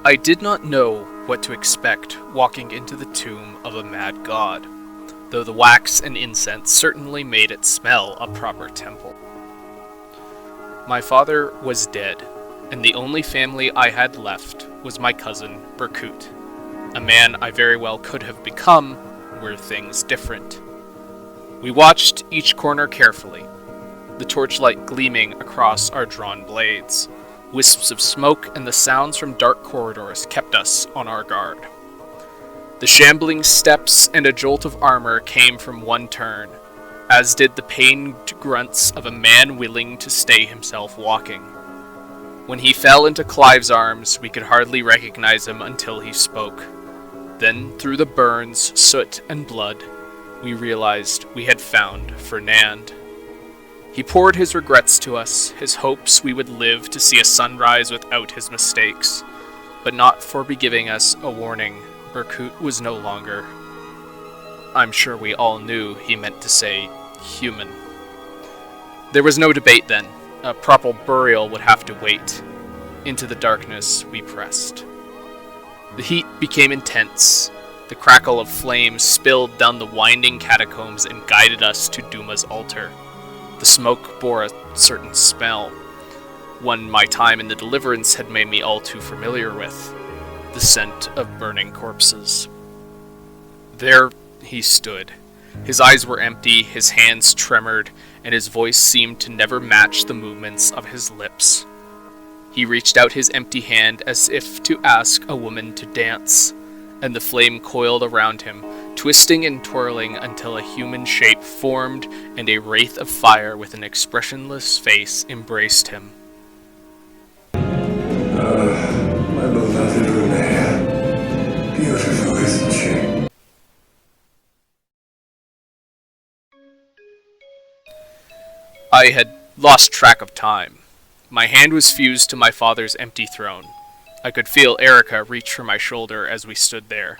I did not know what to expect walking into the tomb of a mad god, though the wax and incense certainly made it smell a proper temple. My father was dead, and the only family I had left was my cousin Berkut, a man I very well could have become were things different. We watched each corner carefully, the torchlight gleaming across our drawn blades. Wisps of smoke and the sounds from dark corridors kept us on our guard. The shambling steps and a jolt of armor came from one turn, as did the pained grunts of a man willing to stay himself walking. When he fell into Clive's arms, we could hardly recognize him until he spoke. Then, through the burns, soot, and blood, we realized we had found Fernand. He poured his regrets to us, his hopes we would live to see a sunrise without his mistakes, but not for giving us a warning. Berkut was no longer. I'm sure we all knew he meant to say human. There was no debate then. A proper burial would have to wait. Into the darkness we pressed. The heat became intense. The crackle of flames spilled down the winding catacombs and guided us to Duma's altar. The smoke bore a certain smell, one my time in the Deliverance had made me all too familiar with, the scent of burning corpses. There he stood. His eyes were empty, his hands tremored, and his voice seemed to never match the movements of his lips. He reached out his empty hand as if to ask a woman to dance, and the flame coiled around him, twisting and twirling until a human shape formed and a wraith of fire with an expressionless face embraced him. My beloved Renea. Beautiful, isn't she? I had lost track of time. My hand was fused to my father's empty throne. I could feel Erica reach for my shoulder as we stood there.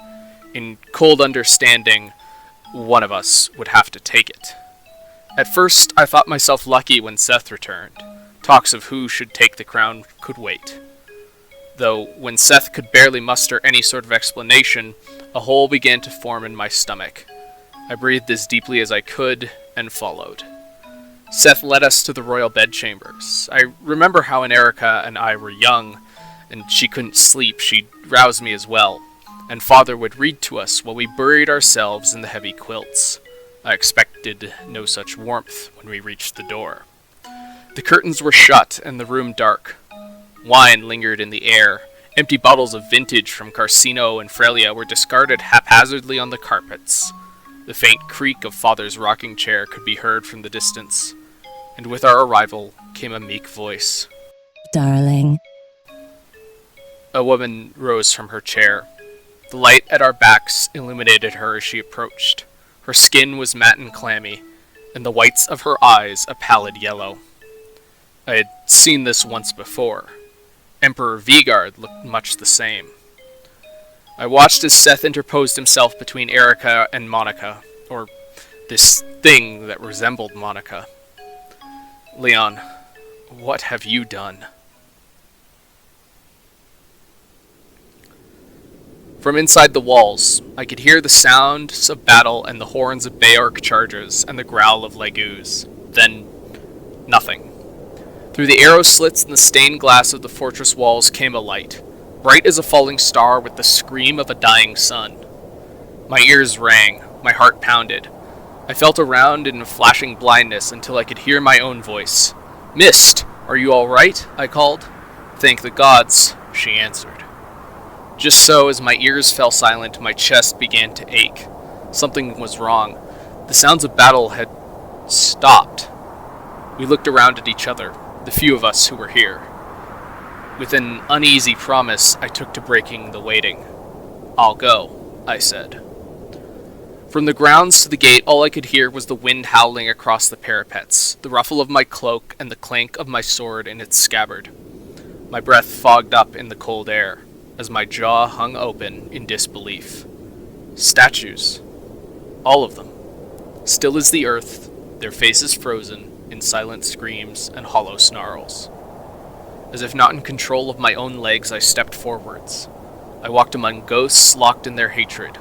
In cold understanding, one of us would have to take it. At first, I thought myself lucky when Seth returned. Talks of who should take the crown could wait. Though, when Seth could barely muster any sort of explanation, a hole began to form in my stomach. I breathed as deeply as I could and followed. Seth led us to the royal bedchambers. I remember how when Erica and I were young, and she couldn't sleep, she'd rouse me as well, and Father would read to us while we buried ourselves in the heavy quilts. I expected no such warmth when we reached the door. The curtains were shut and the room dark. Wine lingered in the air. Empty bottles of vintage from Carcino and Frelia were discarded haphazardly on the carpets. The faint creak of Father's rocking chair could be heard from the distance, and with our arrival came a meek voice. Darling. A woman rose from her chair. The light at our backs illuminated her as she approached. Her skin was matte and clammy, and the whites of her eyes a pallid yellow. I had seen this once before. Emperor Vigard looked much the same. I watched as Seth interposed himself between Erica and Monica, or this thing that resembled Monica. Leon, what have you done? From inside the walls, I could hear the sounds of battle and the horns of Bayork chargers and the growl of Legues. Then, nothing. Through the arrow slits in the stained glass of the fortress walls came a light, bright as a falling star with the scream of a dying sun. My ears rang, my heart pounded. I felt around in a flashing blindness until I could hear my own voice. "Mist, are you all right?" I called. "Thank the gods," she answered. Just so, as my ears fell silent, my chest began to ache. Something was wrong. The sounds of battle had stopped. We looked around at each other, the few of us who were here. With an uneasy promise, I took to breaking the waiting. "I'll go," I said. From the grounds to the gate, all I could hear was the wind howling across the parapets, the ruffle of my cloak, and the clank of my sword in its scabbard. My breath fogged up in the cold air, as my jaw hung open in disbelief. Statues. All of them. Still as the earth, their faces frozen in silent screams and hollow snarls. As if not in control of my own legs, I stepped forwards. I walked among ghosts locked in their hatred.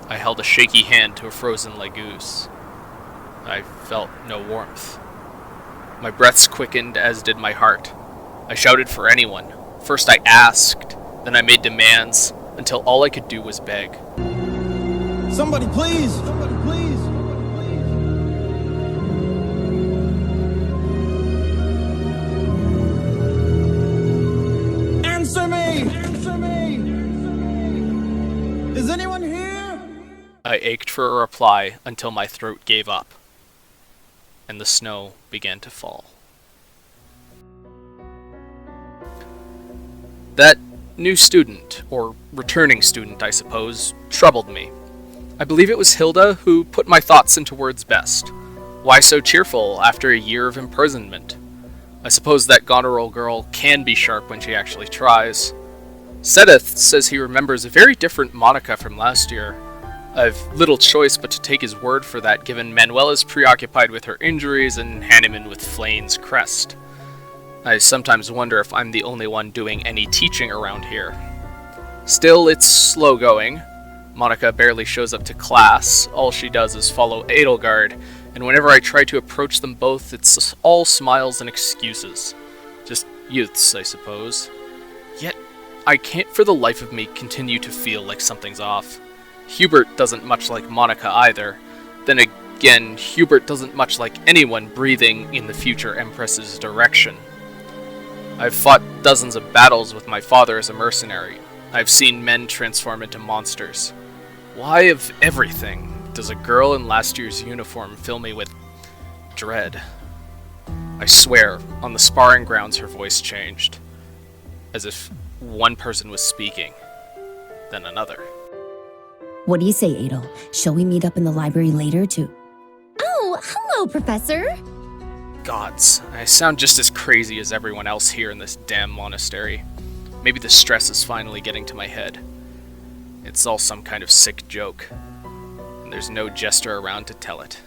I held a shaky hand to a frozen legoose. I felt no warmth. My breaths quickened, as did my heart. I shouted for anyone. First I asked, then I made demands, until all I could do was beg. Somebody please! Somebody please! Answer me! Answer me! Is anyone here? I ached for a reply until my throat gave up, and the snow began to fall. That new student, or returning student, I suppose, troubled me. I believe it was Hilda who put my thoughts into words best. Why so cheerful after a year of imprisonment? I suppose that Goneril girl can be sharp when she actually tries. Sedith says he remembers a very different Monica from last year. I've little choice but to take his word for that, given Manuel is preoccupied with her injuries and Hanneman with Flane's crest. I sometimes wonder if I'm the only one doing any teaching around here. Still, it's slow going. Monica barely shows up to class. All she does is follow Edelgard, and whenever I try to approach them both, it's all smiles and excuses. Just youths, I suppose. Yet, I can't for the life of me continue to feel like something's off. Hubert doesn't much like Monica either. Then again, Hubert doesn't much like anyone breathing in the future Empress's direction. I've fought dozens of battles with my father as a mercenary. I've seen men transform into monsters. Why, of everything, does a girl in last year's uniform fill me with dread? I swear, on the sparring grounds her voice changed, as if one person was speaking, then another. What do you say, Adel? Shall we meet up in the library later to... Oh, hello, Professor! Gods, I sound just as crazy as everyone else here in this damn monastery. Maybe the stress is finally getting to my head. It's all some kind of sick joke, and there's no jester around to tell it.